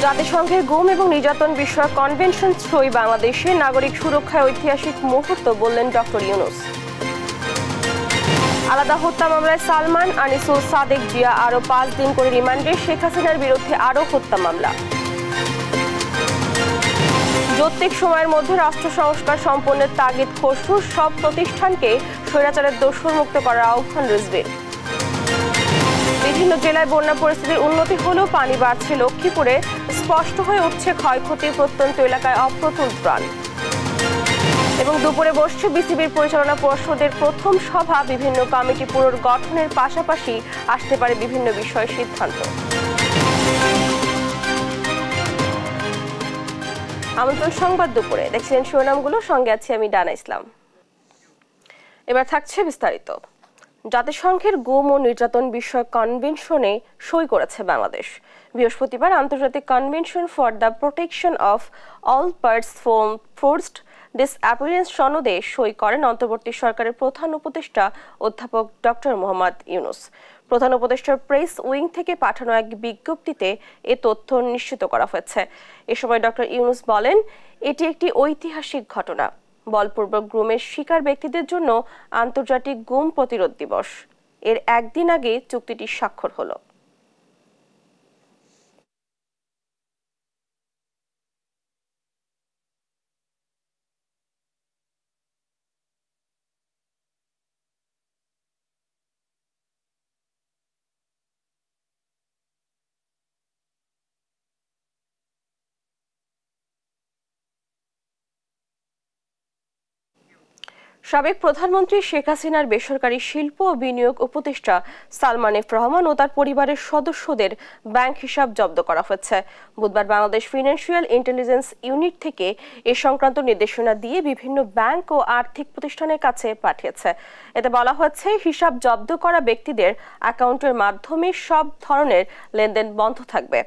জাতিসংঘের গুম এবং নির্যাতন বিষয়ক কনভেনশন সই বাংলাদেশে নাগরিক সুরক্ষায় ঐতিহাসিক মুহূর্ত বললেন ডক্টর ইউনূস। আলাদা হত্যা মামলায় সালমান, আনিসুল, সাদেক, জিয়া আরো 5 দিন করে রিমান্ডে, শেখ হাসিনার বিরুদ্ধে আরো হত্যা মামলা। যৌক্তিক সময়ের মধ্যে রাষ্ট্র সংস্কার সম্পন্নের তাগিদ খসরুর, সব প্রতিষ্ঠানকে স্বৈরাচারের দোষর মুক্ত করার আহ্বান রিজভির। বিভিন্ন জেলায় বন্যা পরিস্থিতির উন্নতি হলেও পানি বাড়ছে লক্ষ্মীপুরে, স্পষ্ট হয়ে উঠছে ক্ষয়ক্ষতির প্রত্যন্ত এলাকায় অপ্রতুল ত্রাণ। এবং দুপুরে বসছে বিসিবির পরিচালনা পর্ষদের প্রথম সভা, বিভিন্ন কমিটি পুনর্গঠনের পাশাপাশি আসতে পারে বিভিন্ন বিষয়ে সিদ্ধান্ত। আমন্ত্রণ সংবাদ দুপুরে, দেখছিলেন শিরোনামগুলো, সঙ্গে আছি আমি ডানা ইসলাম। এবার থাকছে বিস্তারিত। জাতিসংঘের গুম ও নির্যাতন বিষয়ক কনভেনশনে সই করেছে বাংলাদেশ। বৃহস্পতিবার আন্তর্জাতিক convention for the protection of all birds from forced disappearance সনদে সই করেন অন্তর্বর্তী সরকারের প্রধান উপদেষ্টা অধ্যাপক ডক্টর মোহাম্মদ ইউনূস। প্রধান উপদেষ্টার প্রেস উইং থেকে পাঠানো এক বিজ্ঞপ্তিতে এ তথ্য নিশ্চিত করা হয়েছে। এ সময় ডক্টর ইউনূস বলেন, এটি একটি ঐতিহাসিক ঘটনা। বলপূর্বক গুমের শিকার ব্যক্তিদের জন্য আন্তর্জাতিক গুম প্রতিরোধ দিবস। এর একদিন আগে চুক্তিটি স্বাক্ষর হলো। সাবেক প্রধানমন্ত্রী শেখ হাসিনার বেসরকারি শিল্প ও বিনিয়োগ উপদেষ্টা সালমান এফ রহমান ও তার পরিবারের সদস্যদের ব্যাংক হিসাব জব্দ করা হয়েছে। বুধবার বাংলাদেশ ফিনান্সিয়াল ইন্টেলিজেন্স ইউনিট থেকে এ সংক্রান্ত নির্দেশনা দিয়ে বিভিন্ন ব্যাংক ও আর্থিক প্রতিষ্ঠানের কাছে পাঠিয়েছে। এতে বলা হয়েছে, হিসাব জব্দ করা ব্যক্তিদের অ্যাকাউন্টের মাধ্যমে সব ধরনের লেনদেন বন্ধ থাকবে।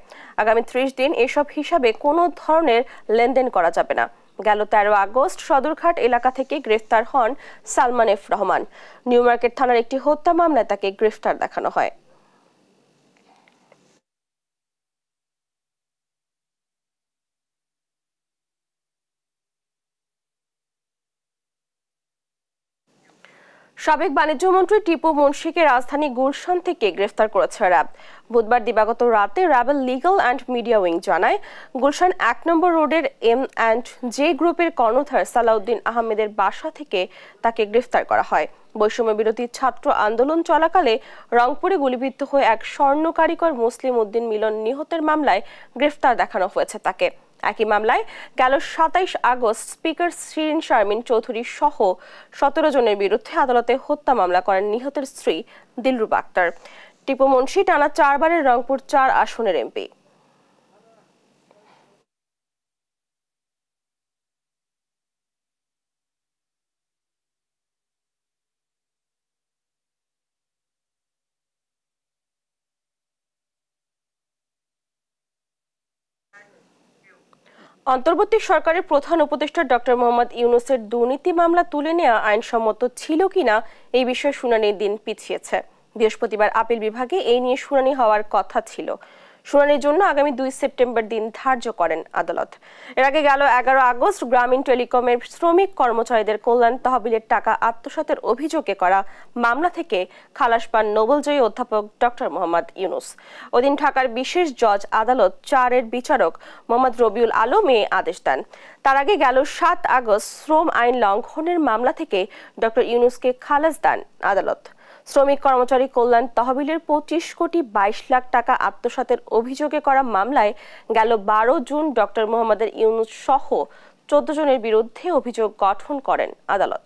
আগামী 30 দিন এসব হিসাবে কোনো ধরনের লেনদেন করা যাবে না। গেল 13 আগস্ট সদরঘাট এলাকা থেকে গ্রেফতার হন Salman F Rahman. New market থানার একটি হত্যা মামলায় তাকে গ্রেফতার দেখানো হয়। সাবেক বাণিজ্যমন্ত্রী টিপু মুন্সিকে রাজধানী গুলশান থেকে গ্রেফতার করেছে র্যাব। বুধবার দিবাগত রাতে র্যাবের লিগ্যাল অ্যান্ড মিডিয়া উইং জানায়, গুলশান 1 নম্বর রোডের M&J গ্রুপের কর্ণধার সালাউদ্দিন আহমেদের বাসা থেকে তাকে গ্রেফতার করা হয়। বৈষম্য বিরোধী ছাত্র আন্দোলন চলাকালে রংপুরে গুলিবিদ্ধ হয়ে এক স্বর্ণ কারিগর মুসলিম উদ্দিন মিলন নিহতের মামলায় গ্রেফতার দেখানো হয়েছে তাকে। একই মামলায় গেল 27 আগস্ট স্পিকার শিরিন শারমিন চৌধুরী সহ 17 জনের বিরুদ্ধে আদালতে হত্যা মামলা করেন নিহতের স্ত্রী দিলরুবা আক্তার। টিপু মুন্সি টানা 4 বারের রংপুর 4 আসনের এমপি। অন্তর্বর্তী সরকারের প্রধান উপদেষ্টা ডক্টর মোহাম্মদ ইউনূসের দুর্নীতি মামলা তুলে নেওয়া আইনসম্মত ছিল কিনা এই বিষয়ে শুনানির দিন পিছিয়েছে। বৃহস্পতিবার আপিল বিভাগে এই নিয়ে শুনানি হওয়ার কথা ছিল। শুনানির জন্য আগামী 2 সেপ্টেম্বর দিন ধার্য করেন আদালত। এর আগে গেল 11 আগস্ট গ্রামীণ টেলিকমের শ্রমিক কর্মচারীদের কল্যাণ তহবিলের টাকা আত্মসাতের অভিযোগে করা মামলা থেকে খালাস পান নোবেলজয়ী অধ্যাপক ডক্টর মোহাম্মদ ইউনূস। ওদিন ঢাকার বিশেষ জজ আদালত 4-এর বিচারক মোহাম্মদ রবিউল আলম এ আদেশ দেন। তার আগে গেল 7 আগস্ট শ্রম আইন লঙ্ঘনের মামলা থেকে ডক্টর ইউনূসকে খালাস দেন আদালত। শ্রমিক কর্মচারী কল্যাণ তহবিলের 25 কোটি 22 লাখ টাকা আত্মসাতের অভিযোগে করা মামলায় গেল 12 জুন ডক্টর মোহাম্মদ ইউনূস সহ 14 জনের বিরুদ্ধে অভিযোগ গঠন করেন আদালত।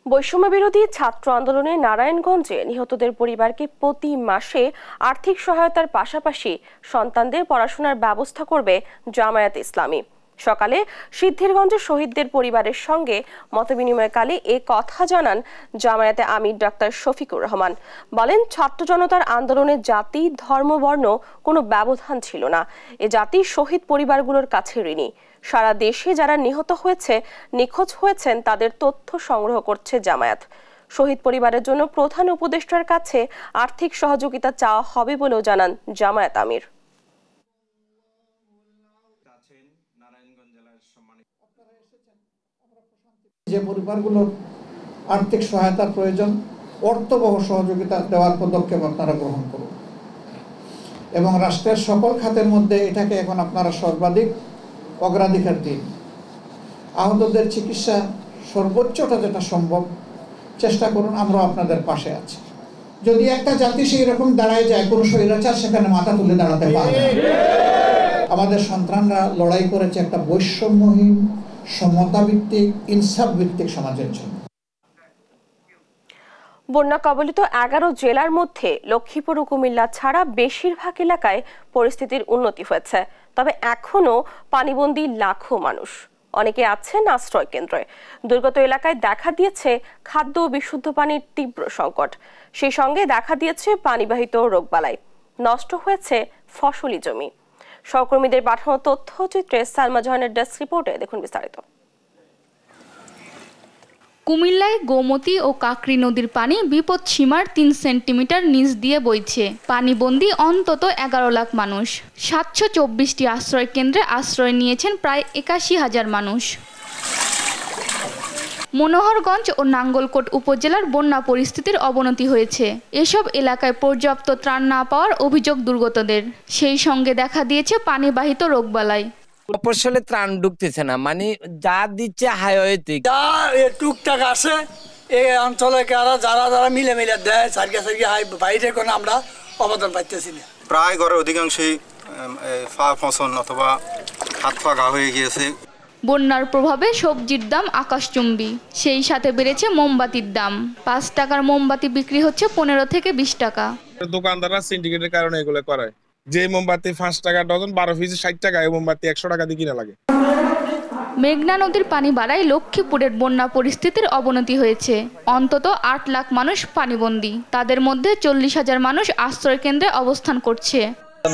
বৈষম্য বিরোধী ছাত্র আন্দোলনে নারায়ণগঞ্জে নিহতদের পরিবারকে প্রতি মাসে আর্থিক সহায়তার পাশাপাশি সন্তানদের পড়াশোনার ব্যবস্থা করবে জামায়াতে ইসলামী। সকালে সিদ্ধিরগঞ্জ শহীদদের পরিবারের সঙ্গে মতবিনিময়কালে এ কথা জানান জামায়াতে আমির ডাক্তার শফিকুর রহমান। বলেন, ছাত্র জনতার আন্দোলনে জাতি, ধর্ম, বর্ণ কোনো ব্যবধান ছিল না। এ জাতি শহীদ পরিবারগুলোর কাছে ঋণী। সারা দেশে যারা নিহত হয়েছে, নিখোঁজ হয়েছেন, তাদের তথ্য সংগ্রহ করছে জামায়াত। শহীদ পরিবারের জন্য প্রধান উপদেষ্টার কাছে আর্থিক সহযোগিতা চাওয়া হবে বলেও জানান জামায়াত আমির। যে পরিবারগুলোর আর্থিক সহায়তার প্রয়োজন, অর্থবহ সহযোগিতা দেওয়ার পদক্ষেপ আপনারা গ্রহণ করুন এবং রাষ্ট্রের সকল খাতের মধ্যে এটাকে এখন আপনারা সর্বাধিক অগ্রাধিকার দিন। আহতদের চিকিৎসা সর্বোচ্চটা যেটা সম্ভব চেষ্টা করুন, আমরা আপনাদের পাশে আছি। যদি একটা জাতি সেই রকম দাঁড়ায় যায়, কোনো স্বৈরাচার সেখানে মাথা তুলে দাঁড়াতে পারবে না। আমাদের সন্তানরা লড়াই করেছে একটা বৈষম্যহীন, সমতা ভিত্তিক, ইনসাফ ভিত্তিক সমাজের জন্য। বন্যা কবলিত 11 জেলার মধ্যে লক্ষ্মীপুর ও কুমিল্লা ছাড়া বেশিরভাগ এলাকায় পরিস্থিতির উন্নতি হয়েছে। তবে এখনো পানিবন্দী লাখো মানুষ। অনেকে আছেন আশ্রয় কেন্দ্রে। দুর্গত এলাকায় দেখা দিয়েছে খাদ্য ও বিশুদ্ধ পানির তীব্র সংকট। সেই সঙ্গে দেখা দিয়েছে পানিবাহিত রোগবালাই। নষ্ট হয়েছে ফসলি জমি। সহকর্মীদের পাঠানো তথ্যচিত্রে সালমা জাহানের ডেস্ক রিপোর্টে দেখুন বিস্তারিত। কুমিল্লায় গোমতী ও কাকরি নদীর পানি বিপদ সীমার 3 সেন্টিমিটার নিচ দিয়ে বইছে। পানিবন্দী অন্তত 11 লাখ মানুষ। 724টি আশ্রয় কেন্দ্রে আশ্রয় নিয়েছেন প্রায় 81,000 মানুষ। মনোহরগঞ্জ ও নাঙ্গলকোট উপজেলার বন্যা পরিস্থিতির অবনতি হয়েছে। এসব এলাকায় পর্যাপ্ত ত্রাণ না পাওয়ার অভিযোগ দুর্গতদের। সেই সঙ্গে দেখা দিয়েছে পানিবাহিত রোগবালাই। ফসলে ত্রাণ ঢুকতেছে না, মানে যা দিচ্ছে হাইওয়েতে যা টুকটাক আসে এই অঞ্চলে যারা যারা মিলে দেয় সার্গে বাইরে কোনো আমরা অবদান পাইতেছি না। প্রায় ঘরের অধিকাংশই ফা ফসল অথবা হাত পা ঘা হয়ে গিয়েছে। বন্যার প্রভাবে সবজির দাম আকাশচুম্বী। সেই সাথে বেড়েছে মোমবাতির দাম। 5 টাকার মোমবাতি বিক্রি হচ্ছে 15 থেকে 20 টাকা। দোকানদাররা সিন্ডিকেটের কারণে এগুলো করায়। যে মোমবাতি 5 টাকা ডজন, 12 পিস 60 টাকা, এই মোমবাতি 100 টাকা দিয়ে কিনা লাগে। মেঘনা নদীর পানি বাড়ায় লক্ষ্মীপুরের বন্যা পরিস্থিতির অবনতি হয়েছে। অন্তত 8 লাখ মানুষ পানিবন্দী। তাদের মধ্যে 40,000 মানুষ আশ্রয় কেন্দ্রে অবস্থান করছে।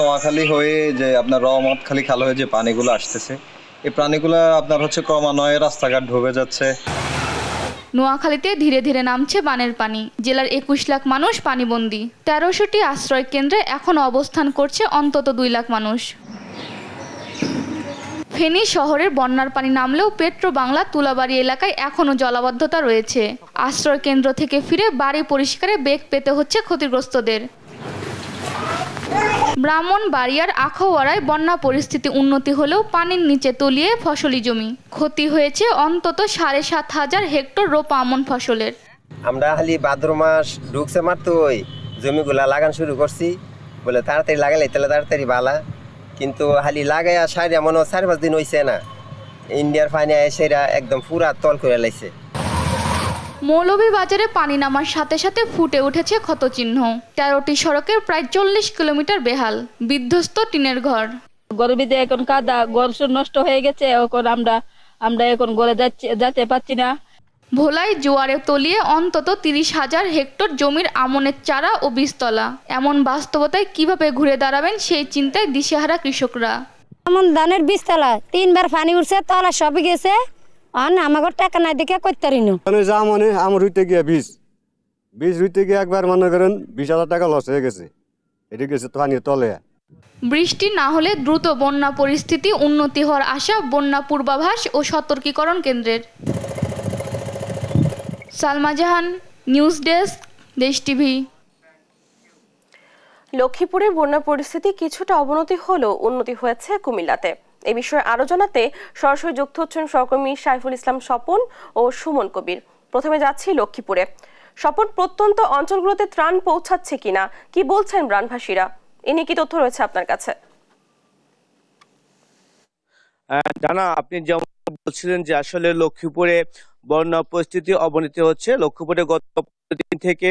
নোয়াখালী হয়ে যে আপনার রহমতখালী খাল হয়ে যে পানিগুলো আসতেছে, এই পানিগুলো আপনার হচ্ছে ক্রমান্বয়ে রাস্তাঘাট ডুবে যাচ্ছে। নোয়াখালীতে ধীরে ধীরে নামছে বানের পানি। জেলার 21 লাখ মানুষ পানিবন্দী। 1300টি আশ্রয় কেন্দ্রে এখন অবস্থান করছে অন্তত 2 লাখ মানুষ। ফেনী শহরের বন্যার পানি নামলেও পেট্রো বাংলা তুলাবাড়ি এলাকায় এখনও জলাবদ্ধতা রয়েছে। আশ্রয় কেন্দ্র থেকে ফিরে বাড়ি পরিষ্কারে বেগ পেতে হচ্ছে ক্ষতিগ্রস্তদের। ব্রাহ্মণবাড়িয়ার আখাউড়ায় বন্যা পরিস্থিতি উন্নতি হলেও পানির নিচে তলিয়ে ফসলি জমি। ক্ষতি হয়েছে অন্তত 7,500 হেক্টর রোপা আমন ফসলের। আমরা খালি ভাদ্র মাস ঢুকছে মাত্র ওই জমিগুলা লাগান শুরু করছি বলে তাড়াতাড়ি লাগালে তাহলে তাড়াতাড়ি ভালা, কিন্তু খালি লাগাইয়া সার এমনও 4-5 দিন হয়েছে না, ইন্ডিয়ার পানি এসেরা একদম পুরা তল করে লাইছে। মৌলভীবাজারে পানি নামার সাথে সাথে ফুটে উঠেছে ক্ষতচিহ্ন। 13টি সড়কের প্রায় 40 কিলোমিটার বেহাল, বিধ্বস্ত টিনের ঘর। গরবিতে এখন কাদা, ঘর নষ্ট হয়ে গেছে। এখন আমরা এখন ঘরে যেতে পারছি না। ভোলায় জোয়ারে তলিয়ে অন্তত 30,000 হেক্টর জমির আমনের চারা ও বীজতলা। এমন বাস্তবতায় কিভাবে ঘুরে দাঁড়াবেন সেই চিন্তায় দিশেহারা কৃষকরা। এমন ধানের বীজতলা 3 বার পানি উঠছে, তলা সবই গেছে। আমাকে টাকা নাই দেখে করতে পারিনি। যা মানে আমার হইতে গিয়ে বীজ হইতে গিয়ে একবার মনে করেন 20,000 টাকা লস হয়ে গেছে। এটা গেছে পানির তলে। বৃষ্টি না হলে দ্রুত বন্যা পরিস্থিতি উন্নতি হওয়ার আশা বন্যা পূর্বাভাস ও সতর্কীকরণ কেন্দ্রের। সালমা জাহান, নিউজ ডেস্ক, দেশ টিভি। লক্ষ্মীপুরের বন্যা পরিস্থিতি কিছুটা অবনতি হলেও উন্নতি হয়েছে কুমিল্লাতে। এই বিষয়ে আরো জানাতে সরাসরি যুক্ত হচ্ছেন সহকর্মী সাইফুল ইসলাম স্বপন ও সুমন কবির। প্রথমে যাচ্ছি লক্ষ্মীপুরে। স্বপন, প্রত্যন্ত অঞ্চলগুলোতে ত্রাণ পৌঁছাচ্ছে কিনা, কি বলছেন ত্রাণভাসীরা? এ নিয়ে কি তথ্য রয়েছে আপনার কাছে? জানা, আপনি যেমন বলছিলেন যে আসলে লক্ষ্মীপুরে বন্যা পরিস্থিতি অবনতি হচ্ছে। লক্ষ্মীপুরে গত দিন থেকে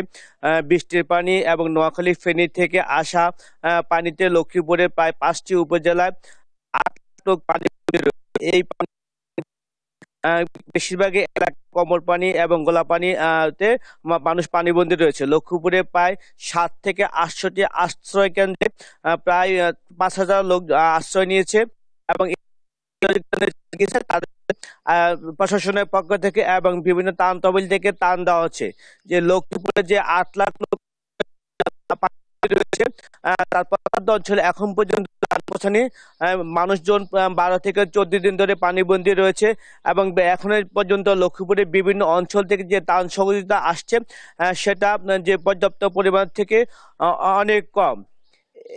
বৃষ্টির পানি এবং নোয়াখালী ফেনী থেকে আসা পানিতে লক্ষ্মীপুরে প্রায় 5টি উপজেলায় 8 লোক পানি এই বেশিরভাগই এলাকা কমল পানি এবং গোলা পানি তে মানুষ পানিবন্দী রয়েছে। লক্ষ্মীপুরে প্রায় 7 থেকে 8টি আশ্রয় কেন্দ্রে প্রায় 5,000 লোক আশ্রয় নিয়েছে এবং প্রশাসনের পক্ষ থেকে এবং বিভিন্ন ত্রাণ তহবিল থেকে ত্রাণ দেওয়া হচ্ছে। যে লক্ষ্মীপুরে যে 8 লাখ লোক রয়েছে তারপর অঞ্চলে এখন পর্যন্ত মানুষজন 12 থেকে 14 দিন ধরে পানিবন্দী রয়েছে এবং এখন পর্যন্ত লক্ষ্মীপুরে বিভিন্ন অঞ্চল থেকে যে ত্রাণ সহযোগিতা আসছে সেটা যে পর্যাপ্ত পরিমাণ থেকে অনেক কম।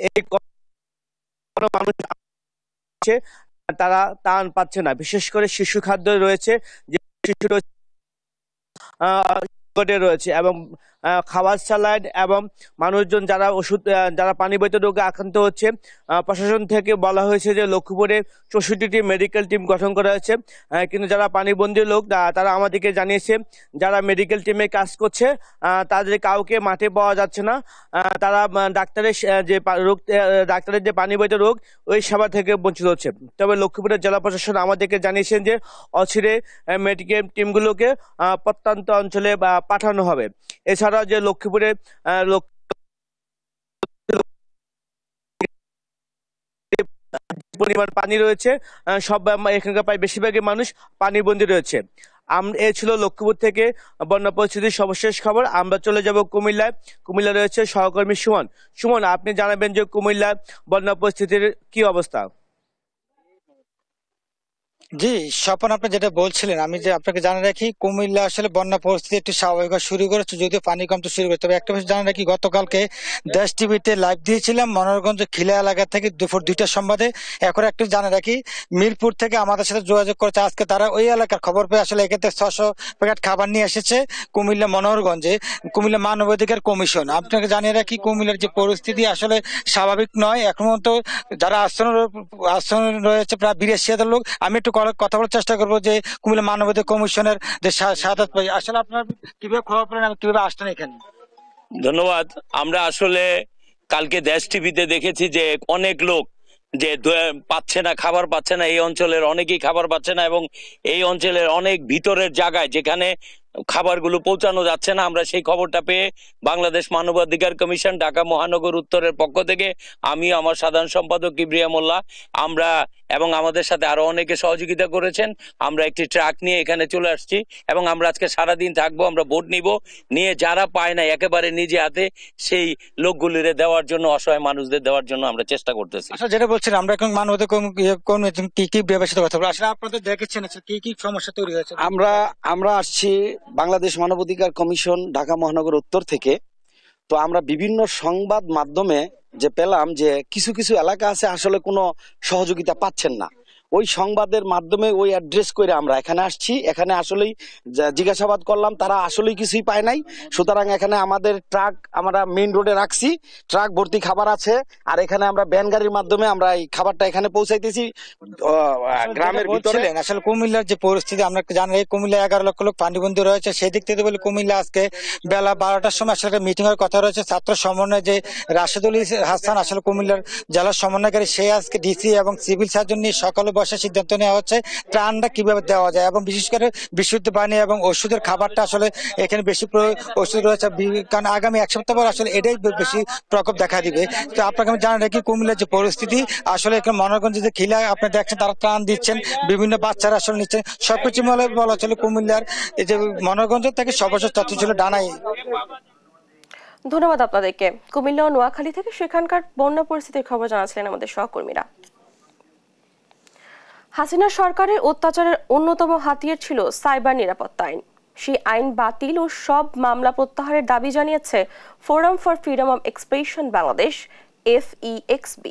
এই মানুষ তারা ত্রাণ পাচ্ছে না, বিশেষ করে শিশু খাদ্য রয়েছে, যে শিশু রয়েছে এবং খাবার স্যালাইন এবং মানুষজন যারা ওষুধ যারা পানিবাহিত রোগে আক্রান্ত হচ্ছে। প্রশাসন থেকে বলা হয়েছে যে লক্ষ্মীপুরে 64টি মেডিকেল টিম গঠন করা হয়েছে, কিন্তু যারা পানিবন্দী লোক তারা আমাদেরকে জানিয়েছে যারা মেডিকেল টিমে কাজ করছে তাদের কাউকে মাঠে পাওয়া যাচ্ছে না। তারা ডাক্তারের যে পানিবাহিত রোগ ওই সেবা থেকে বঞ্চিত হচ্ছে। তবে লক্ষ্মীপুরের জেলা প্রশাসন আমাদেরকে জানিয়েছেন যে অচিরে মেডিকেল টিমগুলোকে প্রত্যন্ত অঞ্চলে পাঠানো হবে। এছাড়া যে লক্ষ্মীপুরে পরিমাণ পানি রয়েছে সব এখানকার প্রায় বেশিরভাগই মানুষ পানিবন্দী রয়েছে। এ ছিল লক্ষ্মীপুর থেকে বন্যা পরিস্থিতির সর্বশেষ খবর। আমরা চলে যাব কুমিল্লায়। কুমিল্লা রয়েছে সহকর্মী সুমন। সুমন, আপনি জানাবেন যে কুমিল্লার বন্যা পরিস্থিতির কি অবস্থা? জি স্বপন, আপনি যেটা বলছিলেন আমি যে আপনাকে জানা রাখি কুমিল্লা আসলে বন্যা পরিস্থিতি একটু স্বাভাবিক শুরু করেছে, যদিও পানি কমতে শুরু করে। তবে একটা বিষয় জানা রাখি, গতকালকে দেশ টিভিতে লাইভ দিয়েছিলাম মনোহরগঞ্জ খিলা এলাকা থেকে দুপুর 2টার সংবাদে। এখন একটু জানা রাখি মিরপুর থেকে আমাদের সাথে যোগাযোগ করেছে আজকে তারা, ওই এলাকার খবর পেয়ে আসলে এক্ষেত্রে 600 প্যাকেট খাবার নিয়ে এসেছে কুমিল্লা মনোহরগঞ্জে কুমিল্লা মানবাধিকার কমিশন। আপনাকে জানিয়ে রাখি কুমিল্লার যে পরিস্থিতি আসলে স্বাভাবিক নয়। এখন পর্যন্ত যারা আশ্রয় রয়েছে প্রায় 82,000 লোক। আমি একটু কথা বলার চেষ্টা করবো যে কুমিল্লা মানবাধিকার কমিশনের যে সাদাত ভাই, আসলে আপনার কিভাবে খবর পেলেন, কিভাবে আসতেন এখানে? ধন্যবাদ। আমরা আসলে কালকে দেশ টিভিতে দেখেছি যে অনেক লোক যে পাচ্ছে না, খাবার পাচ্ছে না, এই অঞ্চলের অনেকেই খাবার পাচ্ছে না এবং এই অঞ্চলের অনেক ভিতরের জায়গায় যেখানে খাবারগুলো পৌঁছানো যাচ্ছে না। আমরা সেই খবরটা পেয়ে বাংলাদেশ মানবাধিকার কমিশন ঢাকা মহানগর উত্তরের পক্ষ থেকে আমি, আমার সাধারণ সম্পাদক কিবরিয়া মোল্লা, আমরা এবং আমাদের সাথে আরো অনেকে সহযোগিতা করেছেন, আমরা একটি ট্রাক নিয়ে এখানে চলে আসছি এবং আমরা আজকে সারাদিন থাকবো। আমরা ভোট নিয়ে যারা পায় না একেবারে নিজে হাতে সেই লোকগুলিরে দেওয়ার জন্য, অসহায় মানুষদের দেওয়ার জন্য আমরা চেষ্টা করতেছি। আচ্ছা, যেটা বলছেন আমরা এখন মানবাধিকার কি কি ব্যবস্থা কথা বলবো, আসলে আপনাদের দেখেছেন কি কি সমস্যা তৈরি হয়েছে? আমরা আসছি বাংলাদেশ মানবাধিকার কমিশন ঢাকা মহানগর উত্তর থেকে। তো আমরা বিভিন্ন সংবাদ মাধ্যমে যে পেলাম যে কিছু কিছু এলাকা আছে আসলে কোনো সহযোগিতা পাচ্ছেন না, ওই সংবাদের মাধ্যমে ওই অ্যাড্রেস করে আমরা এখানে আসছি। এখানে আসলেই জিজ্ঞাসাবাদ করলাম, তারা আসলেই কিছুই পায় নাই। সুতরাং এখানে আমাদের ট্রাক আমরা মেইন রোডে রাখছি, ট্রাক ভর্তি খাবার আছে, আর এখানে আমরা ভ্যান গাড়ির মাধ্যমে আমরা এই খাবারটা এখানে পৌঁছাইতেছি গ্রামের ভিতরে। আসলে কুমিল্লার যে পরিস্থিতি আমরা জানি, কুমিল্লা 11 লক্ষ লোক পানিবন্দী রয়েছে। সেই দিক থেকে বলি কুমিল্লা আজকে বেলা 12টার সময় আসলে একটা মিটিং এর কথা রয়েছে ছাত্র সমন্বয়, যে রাশেদুল হাসান আসলে কুমিল্লার জেলা সমন্বয়কারী, সে আজকে ডিসি এবং সিভিল সার্জন নিয়ে সকালে বসে সিদ্ধান্ত নেওয়া হচ্ছে ত্রাণটা কিভাবে দেওয়া যায় এবং বিশেষ করে বিশুদ্ধ পানি এবং ওষুধের খাবারটা আসলে এখানে বেশি ওষুধ রয়েছে, কারণ আগামী 1 সপ্তাহ পর আসলে এটাই বেশি প্রকোপ দেখা দিবে। তো আপনাকে আমি জানা রাখি কুমিল্লার যে পরিস্থিতি আসলে এখানে মনোরগঞ্জে যে খিলা আপনি দেখছেন তারা ত্রাণ দিচ্ছেন, বিভিন্ন বাচ্চারা আসলে নিচ্ছেন, সবকিছু মিলে বলা চলে কুমিল্লার এই যে মনোরগঞ্জ থেকে সর্বশেষ তথ্য ছিল ডানাই। ধন্যবাদ আপনাদেরকে। কুমিল্লা ও নোয়াখালী থেকে সেখানকার বন্যা পরিস্থিতির খবর জানাচ্ছিলেন আমাদের সহকর্মীরা। হাসিনা সরকারের অত্যাচারের অন্যতম হাতিয়ার ছিল সাইবার নিরাপত্তা আইন। সেই আইন বাতিল ও সব মামলা প্রত্যাহারের দাবি জানিয়েছে forum for freedom of expression Bangladesh FEXB।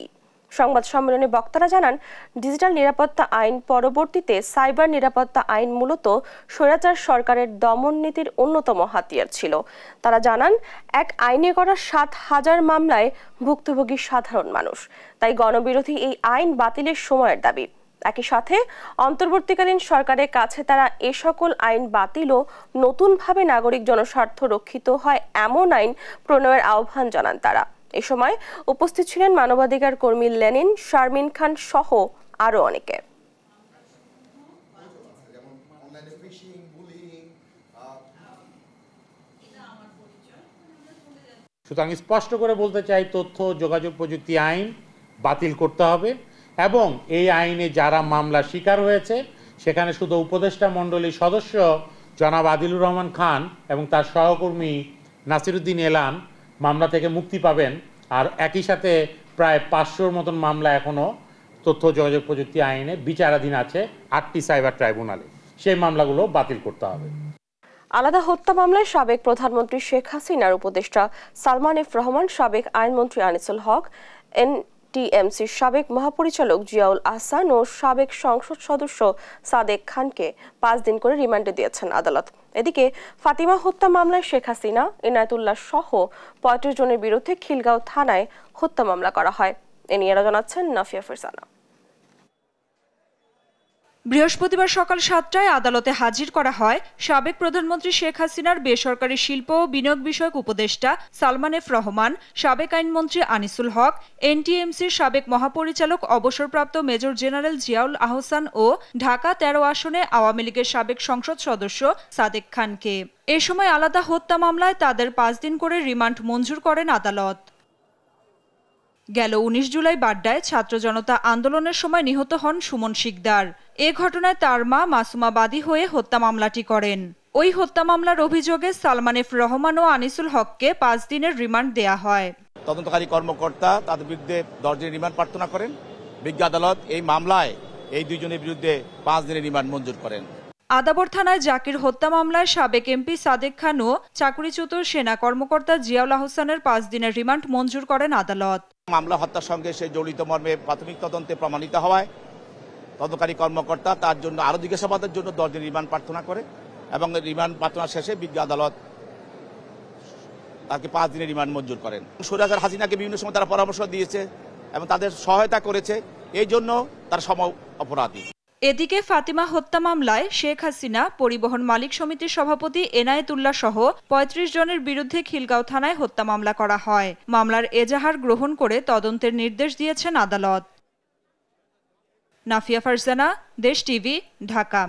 সংবাদ সম্মেলনে বক্তারা জানান, ডিজিটাল নিরাপত্তা আইন পরবর্তীতে সাইবার নিরাপত্তা আইন মূলত স্বৈরাচার সরকারের দমন নীতির অন্যতম হাতিয়ার ছিল। তারা জানান, এক আইনে করা 7,000 মামলায় ভুক্তভোগী সাধারণ মানুষ, তাই গণবিরোধী এই আইন বাতিলের সময়ের দাবি। একই সাথে অন্তর্বর্তীকালীন সরকারের কাছে তারা এ সকল আইন বাতিল ও নতুনভাবে নাগরিক জনস্বার্থ রক্ষিত হয় এমন আইন প্রণয়নের আহ্বান জানান তারা। এ সময় উপস্থিত ছিলেন মানবাধিকার কর্মী লেনিন, শারমিন খান সহ আরো অনেকে। সুতরাং স্পষ্ট করে বলতে চাই, তথ্য যোগাযোগ প্রযুক্তি আইন বাতিল করতে হবে এবং এই আইনে যারা মামলা শিকার হয়েছে সেখানে শুধু উপদেষ্টা মণ্ডলীর সদস্য জনাব আদিলুর রহমান খান এবং তার সহকর্মী নাসিরউদ্দিন এলান মামলা থেকে মুক্তি পাবেন। আর একই সাথে প্রায় 500-র মতন মামলা এখনও তথ্য যোগাযোগ প্রযুক্তি আইনে বিচারাধীন আছে 8টি সাইবার ট্রাইব্যুনালে, সেই মামলাগুলো বাতিল করতে হবে। আলাদা হত্যা মামলায় সাবেক প্রধানমন্ত্রী শেখ হাসিনার উপদেষ্টা সালমান এফ রহমান, সাবেক আইনমন্ত্রী আনিসুল হক, এনটিএমসির সাবেক মহাপরিচালক জিয়াউল আহসান ও সাবেক সংসদ সদস্য সাদেক খানকে 5 দিন করে রিমান্ডে দিয়েছেন আদালত। এদিকে ফাতিমা হত্যা মামলায় শেখ হাসিনা, এনায়েতুল্লাহ সহ 35 জনের বিরুদ্ধে খিলগাঁও থানায় হত্যা মামলা করা হয়। এ নিয়ে জানাচ্ছেন নাফিয়া ফারজানা। বৃহস্পতিবার সকাল 7টায় আদালতে হাজির করা হয় সাবেক প্রধানমন্ত্রী শেখ হাসিনার বেসরকারি শিল্প ও বিনিয়োগ বিষয়ক উপদেষ্টা সালমান এফ রহমান, সাবেক আইনমন্ত্রী আনিসুল হক, এনটিএমসির সাবেক মহাপরিচালক অবসরপ্রাপ্ত মেজর জেনারেল জিয়াউল আহসান ও ঢাকা 13 আসনে আওয়ামী লীগের সাবেক সংসদ সদস্য সাদেক খানকে। এ সময় আলাদা হত্যা মামলায় তাদের 5 দিন করে রিমান্ড মঞ্জুর করেন আদালত। গেল 19 জুলাই বাড্ডায় ছাত্র জনতা আন্দোলনের সময় নিহত হন সুমন শিকদার। এ ঘটনায় তার মা মাসুমা বাদী হয়ে হত্যা মামলাটি করেন। ওই হত্যা মামলার অভিযোগে সালমান এফ রহমান ও আনিসুল হককে 5 দিনের রিমান্ড দেয়া হয়। তদন্তকারী কর্মকর্তা তাদের বিরুদ্ধে 10 দিনের রিমান্ড প্রার্থনা করেন। বিজ্ঞ আদালত এই মামলায় এই দুইজনের বিরুদ্ধে 5 দিনের রিমান্ড মঞ্জুর করেন। আদাবর থানায় জাকির হত্যা মামলায় সাবেক এমপি সাদেক খান ও চাকুরিচ্যুত সেনা কর্মকর্তা জিয়াউল আহসানের 5 দিনের রিমান্ড মঞ্জুর করেন আদালত। মামলা হত্যার সঙ্গে সে জড়িত মর্মে প্রাথমিক তদন্তে প্রমাণিত হওয়ায় তদন্তকারী কর্মকর্তা তার জন্য আরো জিজ্ঞাসাবাদের জন্য 10 দিন রিমান্ড প্রার্থনা করে এবং রিমান্ড প্রার্থনা শেষে বিজ্ঞ আদালত তাকে 5 দিনের রিমান্ড মঞ্জুর করেন। সৈয়দ হাসিনাকে বিভিন্ন সময় তারা পরামর্শ দিয়েছে এবং তাদের সহায়তা করেছে, এই জন্য তার সম অপরাধী। এদিকে ফাতিমা হত্যা মামলায় শেখ হাসিনা, পরিবহন মালিক সমিতির সভাপতি এনায়েতুল্লাহ সহ 35 জনের বিরুদ্ধে খিলগাঁও থানায় হত্যা মামলা করা হয়। মামলার এজাহার গ্রহণ করে তদন্তের নির্দেশ দিয়েছেন আদালত। নাফিয়া ফারজানা, দেশ টিভি, ঢাকা।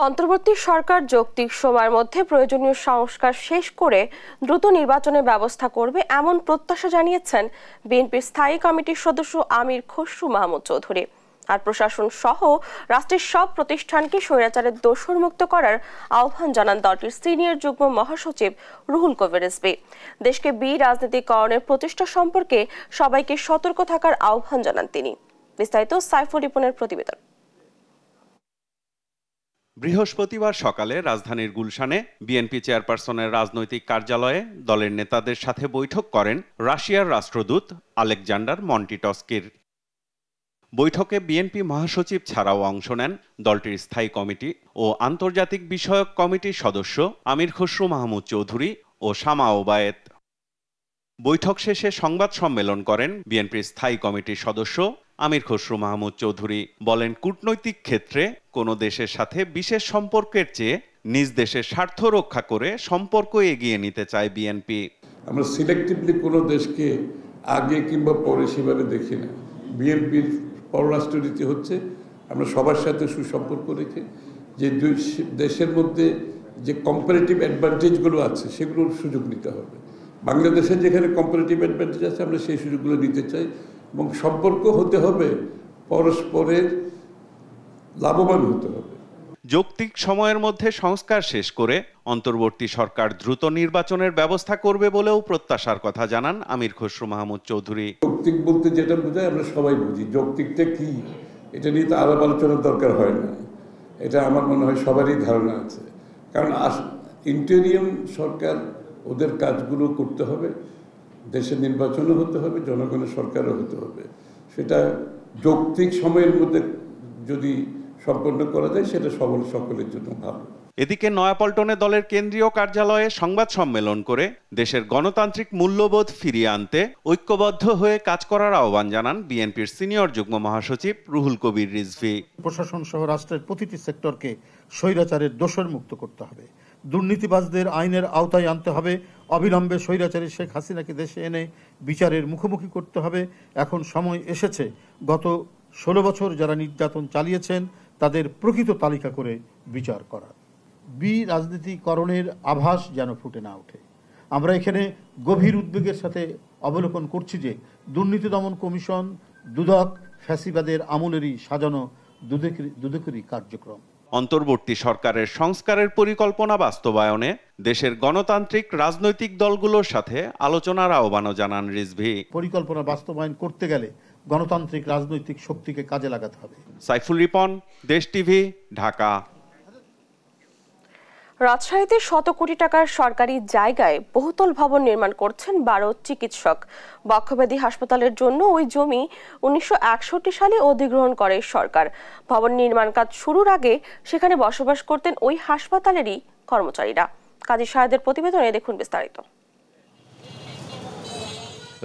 অন্তর্বর্তী সরকার যৌক্তিক সময়ের মধ্যে প্রয়োজনীয় সংস্কার শেষ করে দ্রুত নির্বাচনের ব্যবস্থা করবে এমন প্রত্যাশা জানিয়েছেন বিএনপির স্থায়ী কমিটির সদস্য আমির খসরু মাহমুদ চৌধুরী। আর প্রশাসন সহ রাষ্ট্রের সব প্রতিষ্ঠানকে স্বৈরাচারের দোষরমুক্ত করার আহ্বান জানান দলটির সিনিয়র যুগ্ম মহাসচিব রুহুল কবির রিজভী। দেশকে রাজনীতিকরণের প্রচেষ্টা সম্পর্কে সবাইকে সতর্ক থাকার আহ্বান জানান তিনি। বিস্তারিত সাইফুল রিপনের প্রতিবেদন। বৃহস্পতিবার সকালে রাজধানীর গুলশানে বিএনপি চেয়ারপারসনের রাজনৈতিক কার্যালয়ে দলের নেতাদের সাথে বৈঠক করেন রাশিয়ার রাষ্ট্রদূত আলেকজান্ডার মন্টিটস্কির। বৈঠকে বিএনপি মহাসচিব ছাড়াও অংশ নেন দলটির স্থায়ী কমিটি ও আন্তর্জাতিক বিষয়ক কমিটির সদস্য আমির খসরু মাহমুদ চৌধুরী ও শামা ওবায়েত। বৈঠক শেষে সংবাদ সম্মেলন করেন বিএনপির স্থায়ী কমিটির সদস্য আমির খসরু মাহমুদ চৌধুরী। বলেন, কূটনৈতিক ক্ষেত্রে কোনো দেশের সাথে বিশেষ সম্পর্কের চেয়ে নিজ দেশের স্বার্থ রক্ষা করে সম্পর্ক এগিয়ে নিতে চায় বিএনপি। আমরা সিলেক্টিভলি কোনো দেশকে আগে কিংবা পরে সেভাবে দেখি না। বিএনপির পররাষ্ট্রনীতি হচ্ছে আমরা সবার সাথে সুসম্পর্ক রেখে যে দুই দেশের মধ্যে যে কম্পারেটিভ অ্যাডভান্টেজগুলো আছে সেগুলোর সুযোগ নিতে হবে। বাংলাদেশের যেখানে কম্পারেটিভ অ্যাডভান্টেজ আছে আমরা সেই সুযোগগুলো নিতে চাই এবং সম্পর্ক হতে হবে পরস্পরের লাভবান হতে হবে। যৌক্তিক সময়ের মধ্যে সংস্কার শেষ করে অন্তর্বর্তী সরকার দ্রুত নির্বাচনের ব্যবস্থা করবে বলেও প্রত্যাশার কথা জানান আমির খসরু মাহমুদ চৌধুরী। যৌক্তিক বলতে যেটা বোঝায় আমরা সবাই বুঝি, যৌক্তিকটা কি এটা নিয়ে তো আলাপ আলোচনার দরকার হয় না, এটা আমার মনে হয় সবারই ধারণা আছে। কারণ ইন্টেরিয়াম সরকার ওদের কাজগুলো করতে হবে, দেশের নির্বাচনও হতে হবে, জনগণের সরকারও হতে হবে। সেটা যৌক্তিক সময়ের মধ্যে যদি সম্পন্ন করা যায় সেটা সকলের জন্য ভালো। এদিকে নয়াপল্টনে দলের কেন্দ্রীয় কার্যালয়ে সংবাদ সম্মেলন করে দেশের গণতান্ত্রিক মূল্যবোধ ফিরিয়ে আনতে ঐক্যবদ্ধ হয়ে কাজ করার আহ্বান জানান বিএনপির সিনিয়র যুগ্ম মহাসচিব রুহুল কবির রিজভী। প্রশাসন সহ রাষ্ট্রের প্রতিটি সেক্টরকে স্বৈরাচারের দোষর মুক্ত করতে হবে, দুর্নীতিবাজদের আইনের আওতায় আনতে হবে, অবিলম্বে স্বৈরাচারী শেখ হাসিনাকে দেশে এনে বিচারের মুখোমুখি করতে হবে। এখন সময় এসেছে গত 16 বছর যারা নির্যাতন চালিয়েছেন তাদের প্রকৃত তালিকা করে বিচার করা। রাজনীতিকরণের আভাস যেন ফুটে না ওঠে। আমরা এখানে গভীর উদ্বেগের সাথে অবলোকন করছি যে দুর্নীতি দমন কমিশন দুদক ফ্যাসিবাদের আমলেরই সাজানো দুদকেরই কার্যক্রম। অন্তর্বর্তী সরকারের সংস্কারের পরিকল্পনা বাস্তবায়নে দেশের গণতান্ত্রিক রাজনৈতিক দলগুলোর সাথে আলোচনার আহ্বানও জানান রিজভী। পরিকল্পনা বাস্তবায়ন করতে গেলে গণতান্ত্রিক রাজনৈতিক শক্তিকে কাজে লাগাতে হবে। সাইফুল রিপন, দেশ টিভি, ঢাকা। রাজশাহীতে শত কোটি টাকার সরকারি জায়গায় বহুতল ভবন নির্মাণ করছেন 12 চিকিৎসক। বক্ষব্যাধি হাসপাতালের জন্য ওই জমি 1961 সালে অধিগ্রহণ করে সরকার। ভবন নির্মাণ কাজ শুরুর আগে সেখানে বসবাস করতেন ওই হাসপাতালেরই কর্মচারীরা। কাজী শাহেদের প্রতিবেদনে দেখুন বিস্তারিত।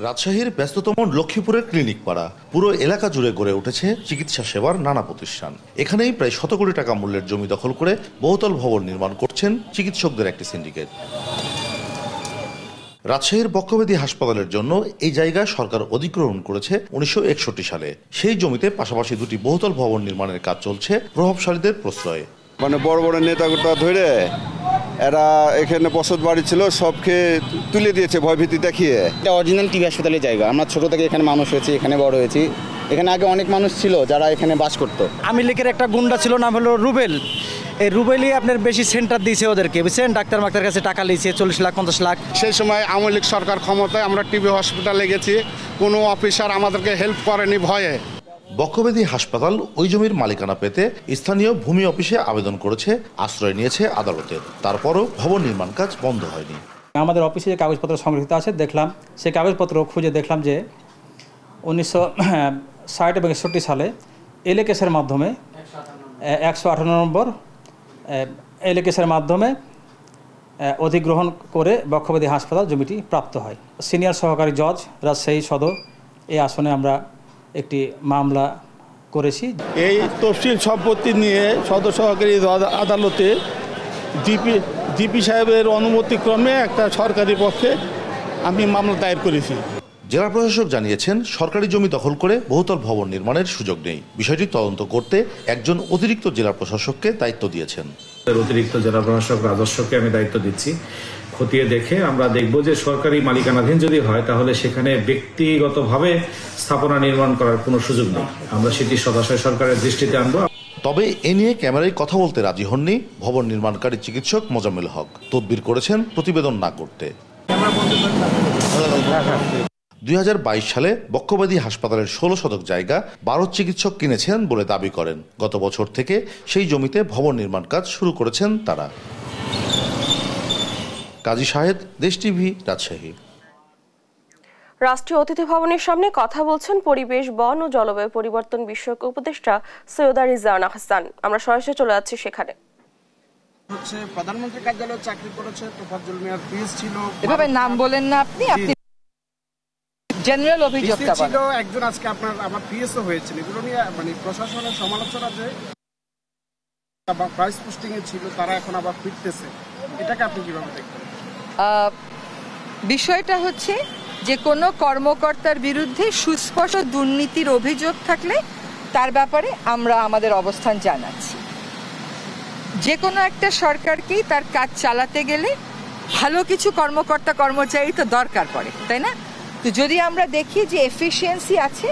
রাজশাহীর ব্যস্ততম লক্ষ্মীপুরের ক্লিনিক পাড়া পুরো এলাকা জুড়ে গড়ে উঠেছে চিকিৎসা সেবার নানা প্রতিষ্ঠান। এখানেই প্রায় 100 কোটি টাকা মূল্যের জমি দখল করে বহুতল ভবন নির্মাণ করছেন চিকিৎসকদের একটি সিন্ডিকেট। রাজশাহীর বক্ষব্যাধি হাসপাতালের জন্য এই জায়গা সরকার অধিগ্রহণ করেছে 1961 সালে। সেই জমিতে পাশাপাশি দুটি বহুতল ভবন নির্মাণের কাজ চলছে প্রভাবশালীদের প্রশ্রয়ে। মানে বড় বড় নেতাগুলো ধরে এরা এখানে বসত বাড়ি ছিল সবকে তুলে দিয়েছে ভয়ভীতি দেখিয়ে। এটা অরিজিনাল টিবি হাসপাতালের জায়গা। আমরা ছোট থেকে এখানে মানুষ হয়েছি, এখানে বড় হয়েছি। এখানে আগে অনেক মানুষ ছিল যারা এখানে বাস করতো। আওয়ামী লীগের একটা গুন্ডা ছিল, নাম হলো রুবেল। এই রুবেলই আপনার বেশি সেন্টার দিয়েছে ওদেরকে, বুঝছেন? ডাক্তার মাক্তার কাছে টাকা লিয়েছে 40 লাখ 50 লাখ। সেই সময় আওয়ামী লীগ সরকার ক্ষমতায়, আমরা টিবি হসপিটালে গেছি, কোনো অফিসার আমাদেরকে হেল্প করেনি ভয়ে। বক্ষব্যাধি হাসপাতাল ওই জমির মালিকানা পেতে স্থানীয় ভূমি অফিসে আবেদন করেছে, আশ্রয় নিয়েছে আদালতের। তারপরও ভবন নির্মাণ কাজ বন্ধ হয়নি। আমাদের অফিসে যে কাগজপত্র সংরক্ষিত আছে দেখলাম, সেই কাগজপত্র খুঁজে দেখলাম যে 1960 এবং 61 সালে এলএ কেসের মাধ্যমে 158 নম্বর এলএ কেসের মাধ্যমে অধিগ্রহণ করে বক্ষব্যাধি হাসপাতাল জমিটি প্রাপ্ত হয়। সিনিয়র সহকারী জজ, রাজশাহী সদর, এই আসনে আমরা একটি মামলা করেছি। এই তফসিল সম্পত্তি নিয়ে সদর সহকারী আদালতে জিপি সাহেবের অনুমতিক্রমে একটা সরকারি পক্ষে আমি মামলা দায়ের করেছি। জেলা প্রশাসক জানিয়েছেন, সরকারি জমি দখল করে বহুতল ভবন নির্মাণের সুযোগ নেই। বিষয়টি তদন্ত করতে একজন অতিরিক্ত জেলা প্রশাসককে দায়িত্ব দিয়েছেন। অতিরিক্ত জেলা প্রশাসক রাজস্বকে আমি দায়িত্ব দিচ্ছি। খতিয়ে দেখে আমরা দেখব যে সরকারি মালিকানাধীন যদি হয় তাহলে সেখানে ব্যক্তিগতভাবে স্থাপনা নির্মাণ করার কোনো সুযোগ নেই। আমরা সেটি সরাসরি সরকারের দৃষ্টিতে আনবো। তবে এ নিয়ে ক্যামেরায় কথা বলতে রাজি হননি ভবন নির্মাণকারী চিকিৎসক মোজাম্মেল হক। তদবির করেছেন প্রতিবেদন না করতে। 2022 সালে বক্ষব্যাধি হাসপাতালের 16 শতক জায়গা 12 চিকিৎসক কিনেছেন বলে দাবি করেন। গত বছর থেকে সেই জমিতে ভবন নির্মাণ কাজ শুরু করেছেন তারা। কাজী শাহেদ, দেশ টিভি, রাজশাহী। রাষ্ট্রীয় অতিথি ভবনের সামনে কথা বলছেন পরিবেশ, বন ও জলবায়ু পরিবর্তন বিষয়ক উপদেষ্টা সৈয়দা রিজওয়ানা হাসান। আমরা সরাসরি চলে যাচ্ছি সেখানে। প্রধানমন্ত্রী কার্যালয়ে চাকরি করেছে তোফাজ্জল মিয়ার পিএস ছিল। এভাবে নাম বলেন না আপনি, আপনি জেনারেল অভিযোগটা ছিল একজন। আজকে আমার পিএসও হয়েছিল। এগুলো নিয়ে মানে প্রশাসনের সমালোচনা যে প্রাইস পোস্টিং এ ছিল তারা এখন আবার ফিরতেছে, এটাকে আপনি কিভাবে দেখবেন? বিষয়টা হচ্ছে যে কোনো কর্মকর্তার বিরুদ্ধে সুস্পষ্ট দুর্নীতির অভিযোগ থাকলে তার ব্যাপারে আমরা আমাদের অবস্থান জানাচ্ছি। যে কোনো একটা সরকারকেই তার কাজ চালাতে গেলে ভালো কিছু কর্মকর্তা কর্মচারী তো দরকার পড়ে, তাই না? তো যদি আমরা দেখি যে এফিসিয়েন্সি আছে,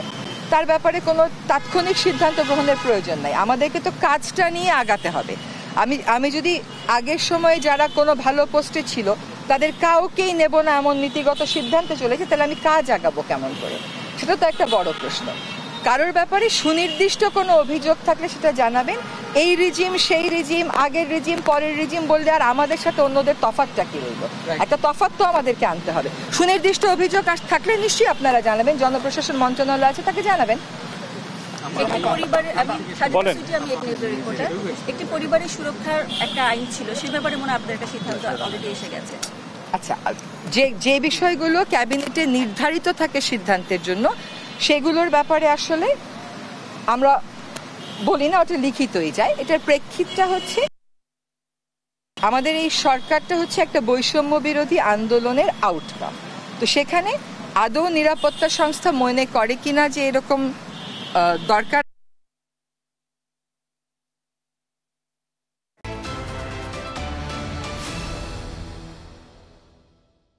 তার ব্যাপারে কোনো তাৎক্ষণিক সিদ্ধান্ত গ্রহণের প্রয়োজন নাই। আমাদেরকে তো কাজটা নিয়ে আগাতে হবে। আমি যদি আগের সময়ে যারা কোনো ভালো পোস্টে ছিল তাদের কাউকেই নেব না এমন নীতিগত সিদ্ধান্তে চলেছে, তাহলে আমি কাজ আগাবো কেমন করে? সেটা তো একটা বড় প্রশ্ন। কারোর ব্যাপারে সুনির্দিষ্ট কোনো অভিযোগ থাকলে সেটা জানাবেন। এই রিজিম, সেই রিজিম, আগের রিজিম, পরের রিজিম বললে আর আমাদের সাথে অন্যদের তফাৎটা কি রইল? একটা তফাৎ তো আমাদেরকে আনতে হবে। সুনির্দিষ্ট অভিযোগ থাকলে নিশ্চয়ই আপনারা জানাবেন, জনপ্রশাসন মন্ত্রণালয় আছে তাকে জানাবেন। একটি পরিবারের সুরক্ষার একটা আইন ছিল, সে ব্যাপারে মনে আপনাদের একটা সিদ্ধান্ত অলরেডি এসে গেছে। আচ্ছা, যে বিষয়গুলো ক্যাবিনেটে নির্ধারিত থাকে সিদ্ধান্তের জন্য, সেগুলোর ব্যাপারে আসলে আমরা বলি না, ওটা লিখিতই যায়। এটার প্রেক্ষিতটা হচ্ছে আমাদের এই সরকারটা হচ্ছে একটা বৈষম্য বিরোধী আন্দোলনের আউটকাম। তো সেখানে আদৌ নিরাপত্তা সংস্থা মনে করে কিনা যে এরকম দরকার